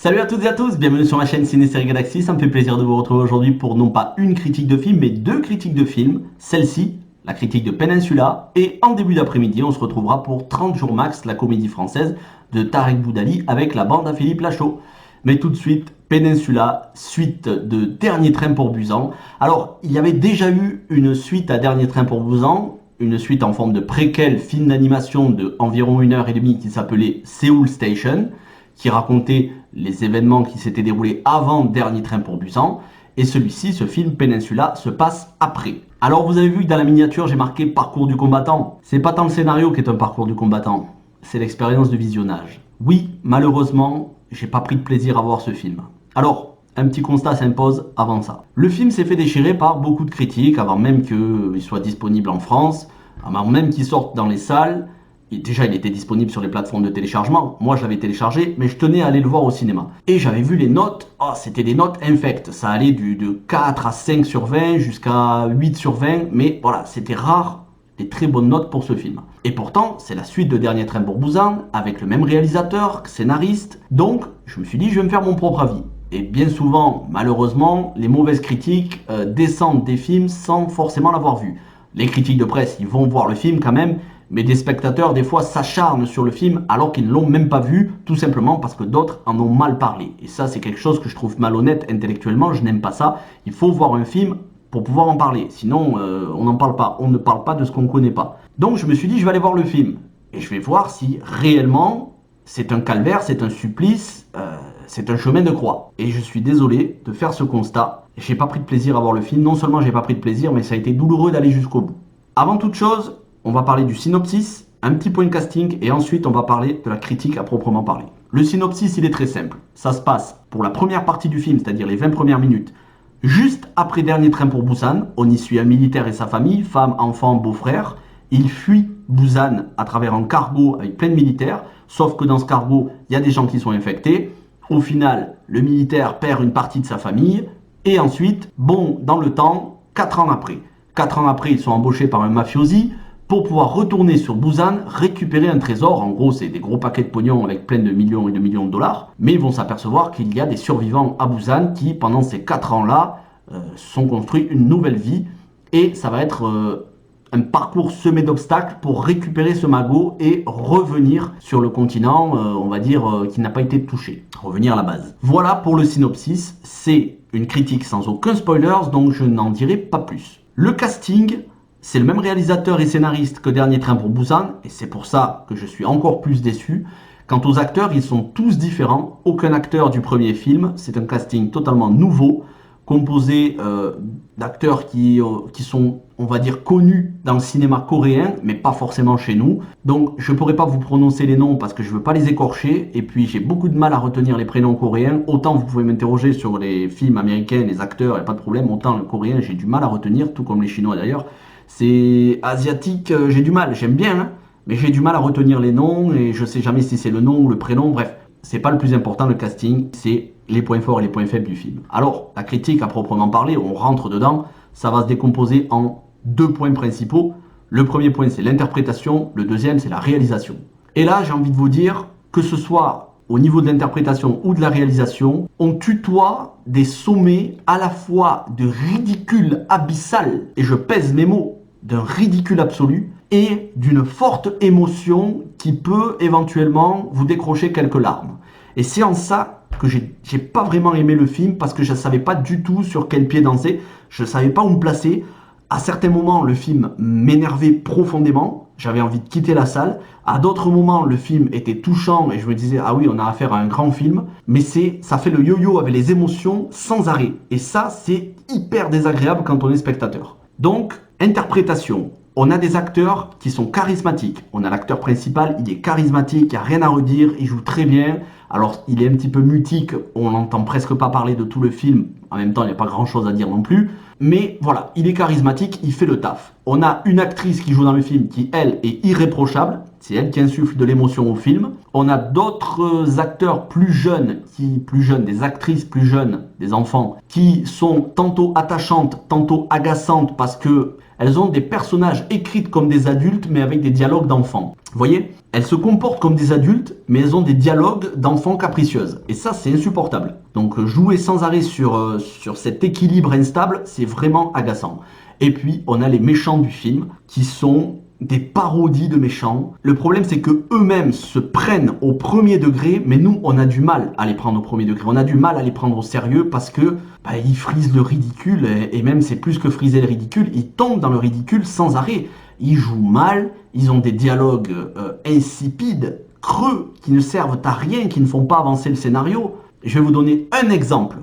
Salut à toutes et à tous, bienvenue sur ma chaîne Ciné Série Galaxy, ça me fait plaisir de vous retrouver aujourd'hui pour non pas une critique de film, mais deux critiques de film. Celle-ci, la critique de Peninsula, et en début d'après-midi, on se retrouvera pour 30 jours max, la comédie française de Tarek Boudali avec la bande à Philippe Lachaud. Mais tout de suite, Peninsula, suite de Dernier Train pour Busan. Alors, il y avait déjà eu une suite à Dernier Train pour Busan, une suite en forme de préquel film d'animation de environ 1h30 qui s'appelait Seoul Station, qui racontait les événements qui s'étaient déroulés avant Dernier Train pour Busan. Et celui-ci, ce film Peninsula, se passe après. Alors vous avez vu que dans la miniature, j'ai marqué parcours du combattant. C'est pas tant le scénario qui est un parcours du combattant, c'est l'expérience de visionnage. Oui, malheureusement, j'ai pas pris de plaisir à voir ce film. Alors, un petit constat s'impose avant ça. Le film s'est fait déchirer par beaucoup de critiques avant même qu'il soit disponible en France, avant même qu'il sorte dans les salles. Déjà, il était disponible sur les plateformes de téléchargement. Moi, je l'avais téléchargé, mais je tenais à aller le voir au cinéma. Et j'avais vu les notes. Oh, c'était des notes infectes. Ça allait de 4 à 5 sur 20 jusqu'à 8 sur 20. Mais voilà, c'était rare des très bonnes notes pour ce film. Et pourtant, c'est la suite de Dernier Train pour Busan, avec le même réalisateur, scénariste. Donc, je me suis dit, je vais me faire mon propre avis. Et bien souvent, malheureusement, les mauvaises critiques descendent des films sans forcément l'avoir vu. Les critiques de presse, ils vont voir le film quand même, mais des spectateurs, des fois, s'acharnent sur le film alors qu'ils ne l'ont même pas vu, tout simplement parce que d'autres en ont mal parlé. Et ça, c'est quelque chose que je trouve malhonnête intellectuellement, je n'aime pas ça. Il faut voir un film pour pouvoir en parler, sinon on n'en parle pas, on ne parle pas de ce qu'on ne connaît pas. Donc je me suis dit, je vais aller voir le film, et je vais voir si réellement c'est un calvaire, c'est un supplice, c'est un chemin de croix. Et je suis désolé de faire ce constat, j'ai pas pris de plaisir à voir le film, non seulement j'ai pas pris de plaisir, mais ça a été douloureux d'aller jusqu'au bout. Avant toute chose, on va parler du synopsis, un petit point de casting, et ensuite on va parler de la critique à proprement parler. Le synopsis, il est très simple. Ça se passe pour la première partie du film, c'est-à-dire les 20 premières minutes, juste après Dernier Train pour Busan. On y suit un militaire et sa famille, femme, enfant, beau-frère. Il fuit Busan à travers un cargo avec plein de militaires, sauf que dans ce cargo, il y a des gens qui sont infectés. Au final, le militaire perd une partie de sa famille, et ensuite, bon, dans le temps, 4 ans après. 4 ans après, ils sont embauchés par un mafiosi, pour pouvoir retourner sur Busan, récupérer un trésor. En gros, c'est des gros paquets de pognon avec plein de millions et de millions de dollars. Mais ils vont s'apercevoir qu'il y a des survivants à Busan qui, pendant ces 4 ans-là, sont construits une nouvelle vie. Et ça va être un parcours semé d'obstacles pour récupérer ce magot et revenir sur le continent, on va dire, qui n'a pas été touché. Revenir à la base. Voilà pour le synopsis. C'est une critique sans aucun spoiler, donc je n'en dirai pas plus. Le casting... c'est le même réalisateur et scénariste que Dernier Train pour Busan, et c'est pour ça que je suis encore plus déçu. Quant aux acteurs, ils sont tous différents. Aucun acteur du premier film. C'est un casting totalement nouveau, composé d'acteurs qui sont, on va dire, connus dans le cinéma coréen, mais pas forcément chez nous. Donc je ne pourrais pas vous prononcer les noms parce que je ne veux pas les écorcher, et puis j'ai beaucoup de mal à retenir les prénoms coréens. Autant vous pouvez m'interroger sur les films américains, les acteurs, il n'y a pas de problème. Autant le coréen, j'ai du mal à retenir, tout comme les chinois d'ailleurs. C'est asiatique, j'ai du mal, j'aime bien, hein, mais j'ai du mal à retenir les noms et je sais jamais si c'est le nom ou le prénom, bref. C'est pas le plus important, le casting, c'est les points forts et les points faibles du film. Alors, la critique à proprement parler, on rentre dedans, ça va se décomposer en deux points principaux. Le premier point, c'est l'interprétation, le deuxième, c'est la réalisation. Et là, j'ai envie de vous dire, que ce soit au niveau de l'interprétation ou de la réalisation, on tutoie des sommets à la fois de ridicule abyssal, et je pèse mes mots, d'un ridicule absolu, et d'une forte émotion qui peut éventuellement vous décrocher quelques larmes. Et c'est en ça que j'ai pas vraiment aimé le film, parce que je ne savais pas du tout sur quel pied danser, je ne savais pas où me placer. À certains moments, le film m'énervait profondément, j'avais envie de quitter la salle. À d'autres moments, le film était touchant et je me disais, ah oui, on a affaire à un grand film. Mais ça fait le yo-yo avec les émotions sans arrêt. Et ça, c'est hyper désagréable quand on est spectateur. Donc, interprétation. On a des acteurs qui sont charismatiques. On a l'acteur principal, il est charismatique, il n'y a rien à redire, il joue très bien. Alors, il est un petit peu mutique, on n'entend presque pas parler de tout le film. En même temps, il n'y a pas grand-chose à dire non plus. Mais voilà, il est charismatique, il fait le taf. On a une actrice qui joue dans le film qui, elle, est irréprochable. C'est elle qui insuffle de l'émotion au film. On a d'autres acteurs plus jeunes, des actrices plus jeunes, des enfants, qui sont tantôt attachantes, tantôt agaçantes parce que elles ont des personnages écrits comme des adultes, mais avec des dialogues d'enfants. Vous voyez, elles se comportent comme des adultes, mais elles ont des dialogues d'enfants capricieuses. Et ça, c'est insupportable. Donc jouer sans arrêt sur cet équilibre instable, c'est vraiment agaçant. Et puis, on a les méchants du film, qui sont des parodies de méchants. Le problème, c'est que eux-mêmes se prennent au premier degré, mais nous, on a du mal à les prendre au premier degré. On a du mal à les prendre au sérieux parce que ils frisent le ridicule, et même c'est plus que friser le ridicule, ils tombent dans le ridicule sans arrêt. Ils jouent mal, ils ont des dialogues insipides, creux, qui ne servent à rien, qui ne font pas avancer le scénario. Je vais vous donner un exemple.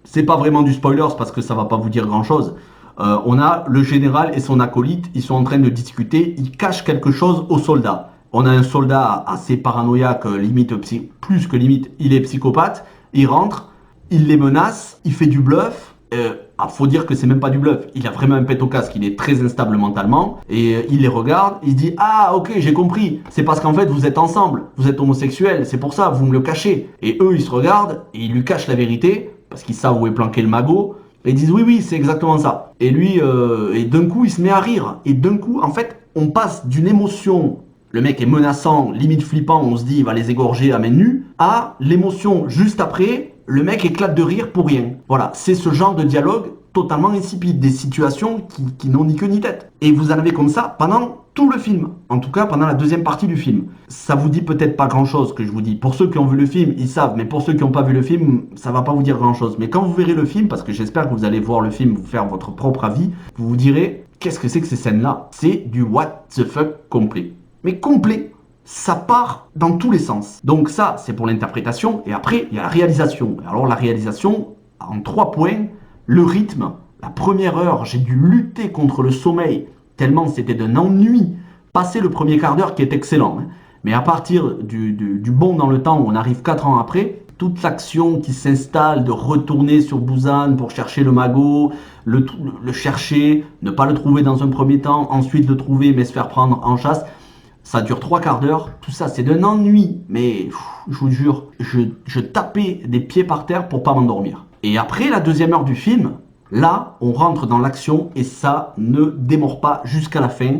C'est pas vraiment du spoilers parce que ça va pas vous dire grand-chose. On a le général et son acolyte, ils sont en train de discuter, ils cachent quelque chose aux soldats. On a un soldat assez paranoïaque, limite, plus que limite, il est psychopathe, il rentre, il les menace, il fait du bluff. Faut dire que c'est même pas du bluff, il a vraiment un pet au casque, il est très instable mentalement, et il les regarde, il se dit « Ah ok, j'ai compris, c'est parce qu'en fait vous êtes ensemble, vous êtes homosexuels, c'est pour ça, vous me le cachez. » Et eux ils se regardent, et ils lui cachent la vérité, parce qu'ils savent où est planqué le magot, et ils disent oui, oui, c'est exactement ça. Et lui, et d'un coup, il se met à rire. Et d'un coup, en fait, on passe d'une émotion, le mec est menaçant, limite flippant, on se dit il va les égorger à main nue, à l'émotion juste après, le mec éclate de rire pour rien. Voilà, c'est ce genre de dialogue totalement insipide, des situations qui n'ont ni queue ni tête. Et vous en avez comme ça pendant tout le film, en tout cas pendant la deuxième partie du film. Ça vous dit peut-être pas grand-chose que je vous dis. Pour ceux qui ont vu le film, ils savent, mais pour ceux qui n'ont pas vu le film, ça va pas vous dire grand-chose. Mais quand vous verrez le film, parce que j'espère que vous allez voir le film, vous faire votre propre avis, vous vous direz, qu'est-ce que c'est que ces scènes-là? C'est du what the fuck complet. Mais complet, ça part dans tous les sens. Donc ça, c'est pour l'interprétation, et après, il y a la réalisation. Alors la réalisation, en 3 points, le rythme. La première heure, j'ai dû lutter contre le sommeil, tellement c'était d'un ennui. Passer le premier quart d'heure qui est excellent. Mais à partir du bond dans le temps, où on arrive 4 ans après, toute l'action qui s'installe de retourner sur Busan pour chercher le magot, le chercher, ne pas le trouver dans un premier temps, ensuite le trouver mais se faire prendre en chasse, ça dure 3 quarts d'heure. Tout ça, c'est d'un ennui. Mais je vous jure, je tapais des pieds par terre pour pas m'endormir. Et après la deuxième heure du film, là, on rentre dans l'action et ça ne démord pas jusqu'à la fin.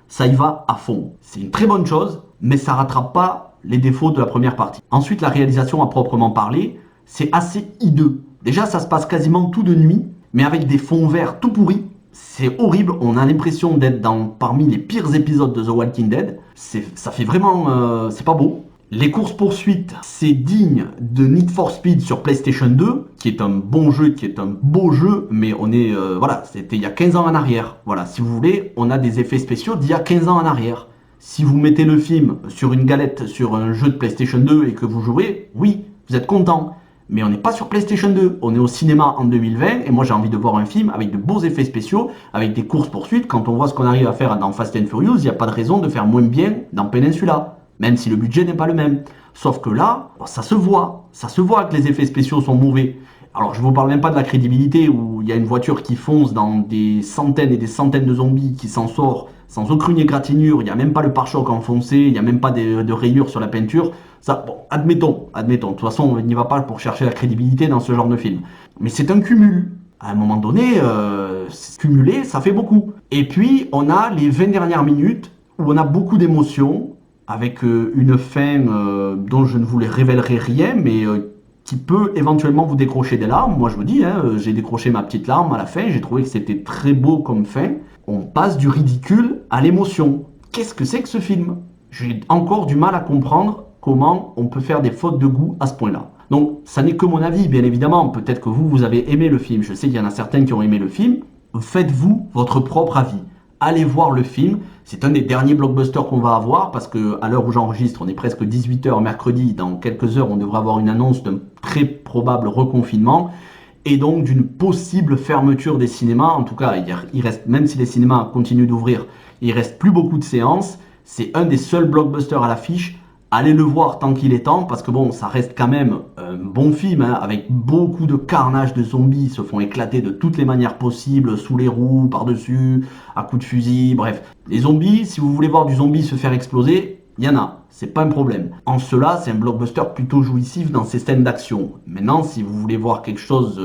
Ça y va à fond. C'est une très bonne chose, mais ça rattrape pas les défauts de la première partie. Ensuite, la réalisation à proprement parler, c'est assez hideux. Déjà, ça se passe quasiment tout de nuit, mais avec des fonds verts tout pourris. C'est horrible, on a l'impression d'être parmi les pires épisodes de The Walking Dead. Ça fait vraiment... c'est pas beau. Les courses-poursuites, c'est digne de Need for Speed sur PlayStation 2, qui est un bon jeu, qui est un beau jeu, mais on est... voilà, c'était il y a 15 ans en arrière. Voilà, si vous voulez, on a des effets spéciaux d'il y a 15 ans en arrière. Si vous mettez le film sur une galette, sur un jeu de PlayStation 2 et que vous jouez, oui, vous êtes content. Mais on n'est pas sur PlayStation 2, on est au cinéma en 2020, et moi j'ai envie de voir un film avec de beaux effets spéciaux, avec des courses-poursuites. Quand on voit ce qu'on arrive à faire dans Fast and Furious, il n'y a pas de raison de faire moins bien dans Peninsula. Même si le budget n'est pas le même. Sauf que là, ça se voit que les effets spéciaux sont mauvais. Alors je vous parle même pas de la crédibilité où il y a une voiture qui fonce dans des centaines et des centaines de zombies qui s'en sort sans aucune égratignure, il n'y a même pas le pare-choc enfoncé, il n'y a même pas de rayures sur la peinture. Ça, bon, admettons. De toute façon, on n'y va pas pour chercher la crédibilité dans ce genre de film. Mais c'est un cumul. À un moment donné, cumuler, ça fait beaucoup. Et puis, on a les 20 dernières minutes où on a beaucoup d'émotions, avec une fin dont je ne vous révélerai rien, mais qui peut éventuellement vous décrocher des larmes. Moi je vous dis, j'ai décroché ma petite larme à la fin, j'ai trouvé que c'était très beau comme fin. On passe du ridicule à l'émotion. Qu'est-ce que c'est que ce film? J'ai encore du mal à comprendre comment on peut faire des fautes de goût à ce point-là. Donc ça n'est que mon avis, bien évidemment. Peut-être que vous avez aimé le film. Je sais qu'il y en a certains qui ont aimé le film. Faites-vous votre propre avis. Allez voir le film, c'est un des derniers blockbusters qu'on va avoir parce que à l'heure où j'enregistre, on est presque 18h mercredi, dans quelques heures on devrait avoir une annonce d'un très probable reconfinement et donc d'une possible fermeture des cinémas. En tout cas, il reste, même si les cinémas continuent d'ouvrir, il reste plus beaucoup de séances. C'est un des seuls blockbusters à l'affiche. Allez le voir tant qu'il est temps, parce que bon, ça reste quand même un bon film, avec beaucoup de carnage de zombies, ils se font éclater de toutes les manières possibles, sous les roues, par-dessus, à coups de fusil, bref. Les zombies, si vous voulez voir du zombie se faire exploser, il y en a, c'est pas un problème. En cela, c'est un blockbuster plutôt jouissif dans ses scènes d'action. Maintenant, si vous voulez voir quelque chose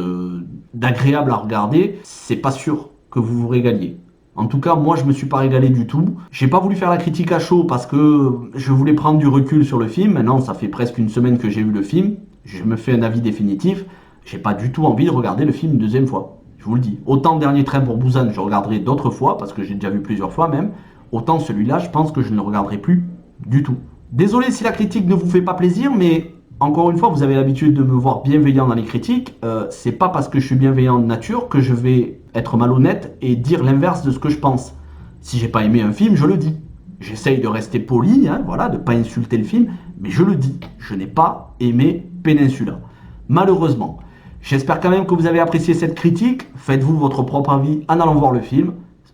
d'agréable à regarder, c'est pas sûr que vous vous régaliez. En tout cas, moi, je me suis pas régalé du tout. J'ai pas voulu faire la critique à chaud parce que je voulais prendre du recul sur le film. Maintenant, ça fait presque une semaine que j'ai vu le film. Je me fais un avis définitif. J'ai pas du tout envie de regarder le film une deuxième fois. Je vous le dis. Autant Dernier Train pour Busan, je regarderai d'autres fois parce que j'ai déjà vu plusieurs fois même. Autant celui-là, je pense que je ne le regarderai plus du tout. Désolé si la critique ne vous fait pas plaisir, mais encore une fois, vous avez l'habitude de me voir bienveillant dans les critiques. C'est pas parce que je suis bienveillant de nature que je vais être malhonnête et dire l'inverse de ce que je pense. Si j'ai pas aimé un film, je le dis. J'essaye de rester poli, hein, voilà, de pas insulter le film, mais je le dis. Je n'ai pas aimé Peninsula. Malheureusement. J'espère quand même que vous avez apprécié cette critique. Faites-vous votre propre avis en allant voir le film.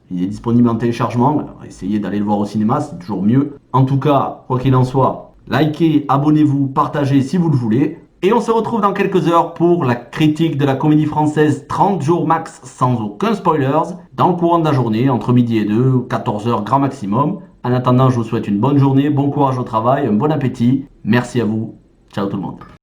Il est disponible en téléchargement. Essayez d'aller le voir au cinéma, c'est toujours mieux. En tout cas, quoi qu'il en soit, likez, abonnez-vous, partagez si vous le voulez. Et on se retrouve dans quelques heures pour la critique de la comédie française 30 jours max sans aucun spoilers, dans le courant de la journée, entre midi et 2, 14h grand maximum. En attendant, je vous souhaite une bonne journée, bon courage au travail, un bon appétit. Merci à vous. Ciao tout le monde.